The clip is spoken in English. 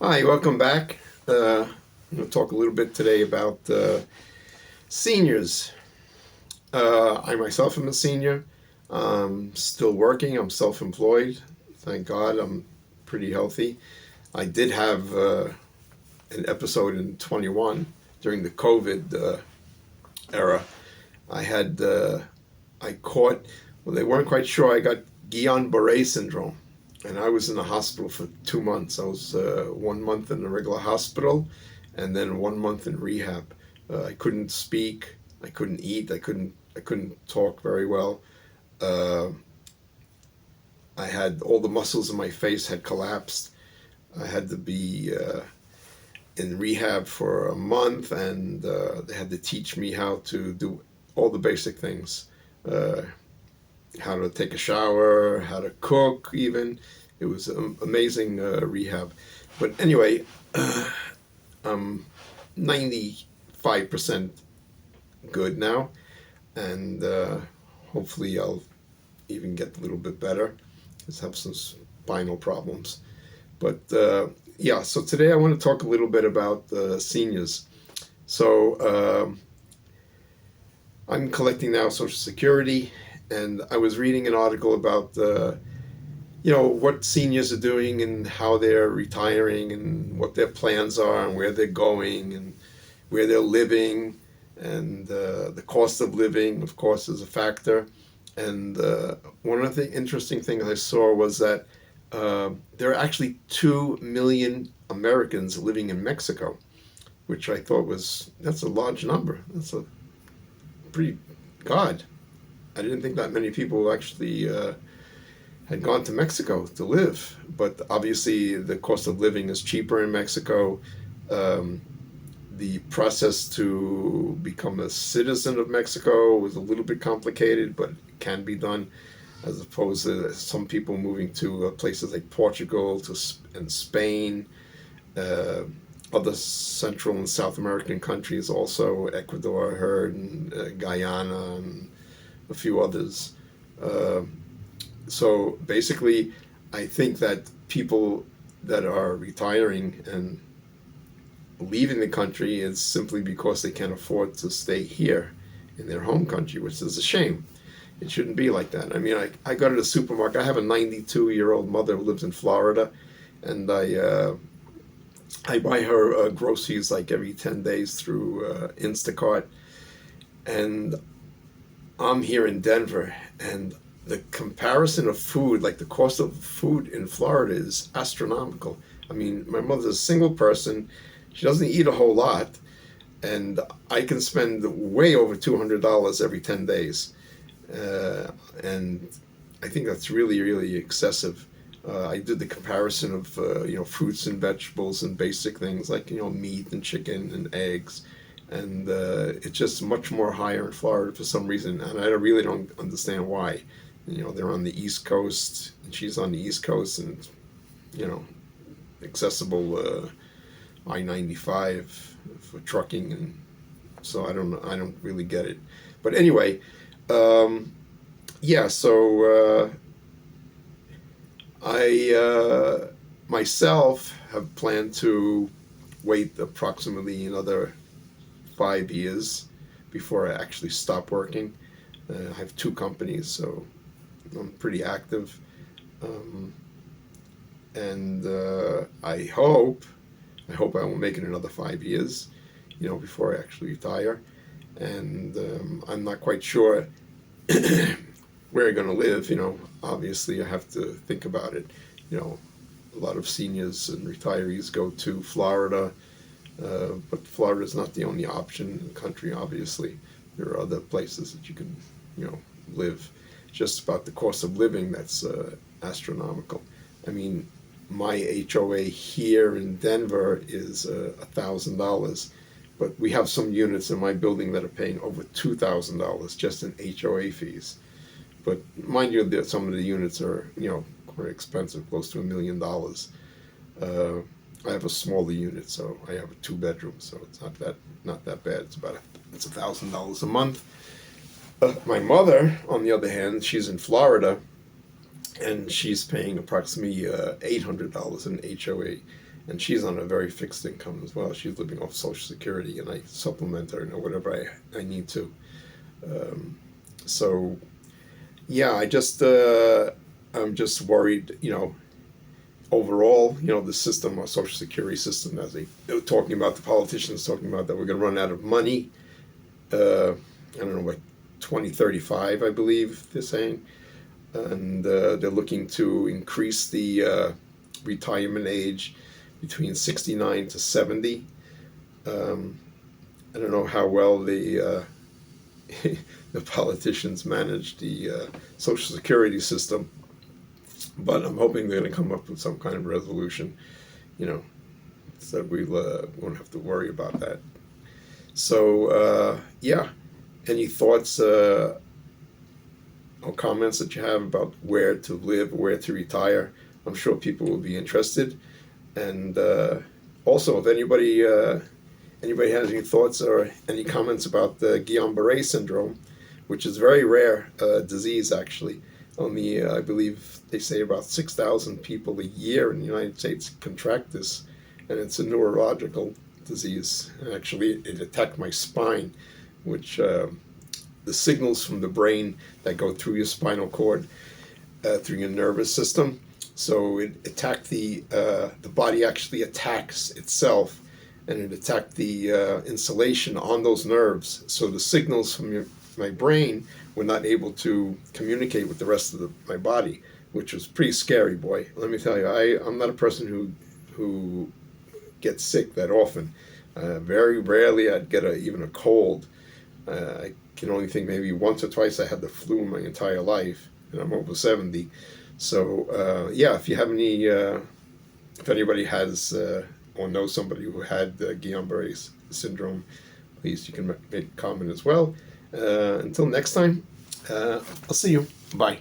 Hi, welcome back. I'm going to talk a little bit today about seniors. I myself am a senior. I'm still working. I'm self-employed. Thank God I'm pretty healthy. I did have an episode in 21 during the COVID era. I had, I caught, well, they weren't quite sure. I got Guillain-Barré syndrome. And I was in the hospital for 2 months. I was 1 month in the regular hospital, and then 1 month in rehab. I couldn't speak. I couldn't eat. I couldn't talk very well. Uh, I had all the muscles in my face had collapsed. I had to be in rehab for a month, and they had to teach me how to do all the basic things. Uh, how to take a shower, how to cook, even. It was amazing rehab. But anyway, I'm 95% good now, and hopefully I'll even get a little bit better. I just have some spinal problems. But yeah, so today I want to talk a little bit about seniors. So I'm collecting now Social Security, and I was reading an article about what seniors are doing and how they're retiring and what their plans are and where they're going and where they're living, and the cost of living, of course, is a factor. And one of the interesting things I saw was that there are actually 2 million Americans living in Mexico, which I thought that's a large number. That's a pretty, God, I didn't think that many people actually had gone to Mexico to live. But obviously, the cost of living is cheaper in Mexico. Um, the process to become a citizen of Mexico was a little bit complicated, but it can be done, as opposed to some people moving to places like Portugal and Spain, uh, other Central and South American countries, also Ecuador, I heard, and Guyana, and a few others. Uh, so basically, I think that people that are retiring and leaving the country is simply because they can't afford to stay here in their home country, which is a shame. It shouldn't be like that. I mean, I go to the supermarket. I have a 92-year-old mother who lives in Florida, and I buy her groceries like every 10 days through Instacart. And I'm here in Denver, and the comparison of food, like the cost of food in Florida, is astronomical. I mean, my mother's a single person. She doesn't eat a whole lot, and I can spend way over $200 every 10 days. And I think that's really, really excessive. I did the comparison of fruits and vegetables and basic things like meat and chicken and eggs, and it's just much more higher in Florida for some reason, and I really don't understand why. They're on the East Coast, and she's on the East Coast, and you know, accessible I-95 for trucking, and so I don't really get it. But anyway, um, yeah. So I myself have planned to wait approximately another 5 years before I actually stop working. I have two companies, so I'm pretty active. Um, and I hope I will make it another 5 years, before I actually retire. And I'm not quite sure where I'm going to live. Obviously I have to think about it. A lot of seniors and retirees go to Florida, but Florida is not the only option in the country. Obviously, there are other places that you can, live. Just about the cost of living that's astronomical. I mean, my HOA here in Denver is $1,000, but we have some units in my building that are paying over $2,000 just in HOA fees. But mind you, that some of the units are quite expensive, close to $1 million. Uh, I have a smaller unit, so I have a two-bedroom, so it's not that bad. It's $1,000 a month. My mother, on the other hand, she's in Florida, and she's paying approximately $800 in HOA, and she's on a very fixed income as well. She's living off Social Security, and I supplement her, whatever I need to. Um, so yeah, I'm just worried, overall, the system, our Social Security system, as they were talking about, the politicians talking about that we're going to run out of money. I don't know, like 2035, I believe they're saying, and they're looking to increase the retirement age between 69 to 70. Um, I don't know how well the the politicians manage the Social Security system, but I'm hoping they're going to come up with some kind of resolution, you know, so that we won't have to worry about that. So, yeah, any thoughts or comments that you have about where to live, where to retire? I'm sure people will be interested. And also, if anybody has any thoughts or any comments about the Guillain-Barré syndrome, which is a very rare disease, actually. Only, I believe they say about 6,000 people a year in the United States contract this, and it's a neurological disease. And actually, it attacked my spine, which the signals from the brain that go through your spinal cord, through your nervous system. So it attacked the body actually attacks itself, and it attacked the insulation on those nerves. So the signals from my brain were not able to communicate with the rest of my body, which was pretty scary, boy. Let me tell you, I'm not a person who gets sick that often. Very rarely I'd get even a cold. I can only think maybe once or twice I had the flu in my entire life, and I'm over 70. So yeah, if you have any, if anybody has or knows somebody who had Guillain-Barré syndrome, please you can make a comment as well. Until next time, I'll see you. Bye.